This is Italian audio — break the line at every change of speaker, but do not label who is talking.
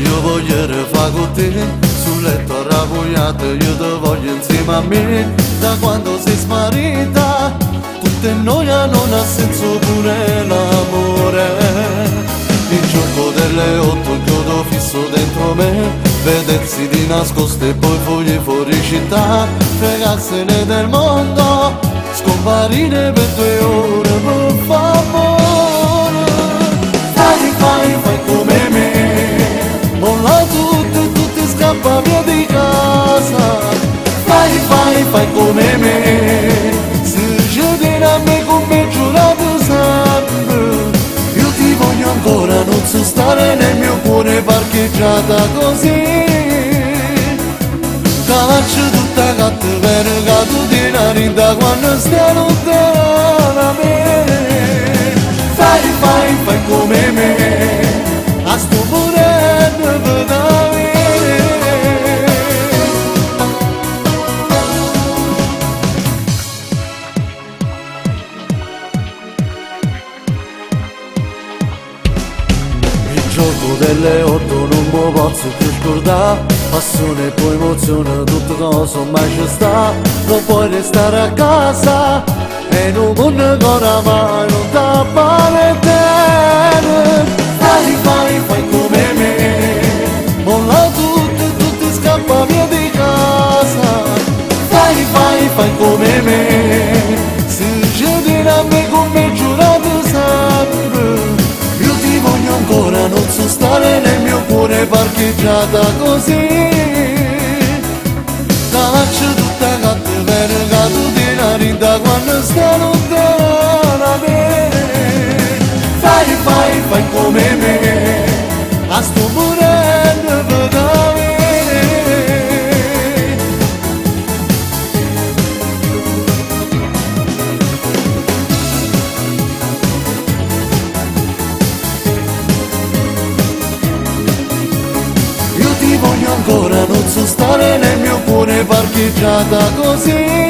io voglio rifare con te, sul letto arrabbiato io ti voglio insieme a me. Da quando sei sparita, tutte noia non ha senso pure l'amore. Il gioco delle 8 chiodo fisso dentro me, vedersi di nascosto e poi foglie fuori città, fregarsene del mondo, scomparire per 2 ore, per favore. Fai come me, molla tutto e tu ti scappa via di casa. Fai come me, se cedi a me come giurato sempre. Io ti voglio ancora, non so stare nel mio cuore parcheggiata così. Calaccio tutta cattiveria, che tu ti narinda quando stai lontana da me. Fai come me, a sto morendo per davvero. Il gioco delle 8 non mi posso più scordare, passione e poi emozione, tutto cosa mai ci sta. Non puoi restare a casa e non mondo che oramai non t'appartiene. Fai come me, molla tutto e tu ti scappa via di casa. Fai come me, se cedi a me come giurato sempre. Io ti voglio ancora, non so stare nel mio cuore parcheggiata così. Calaccio tutta cattiveria, che tu ti narinda quando stai lontana da me. Fai come me, a sto morendo per davvero. Io ti voglio ancora, non so stare nel mio cuore parcheggiata così.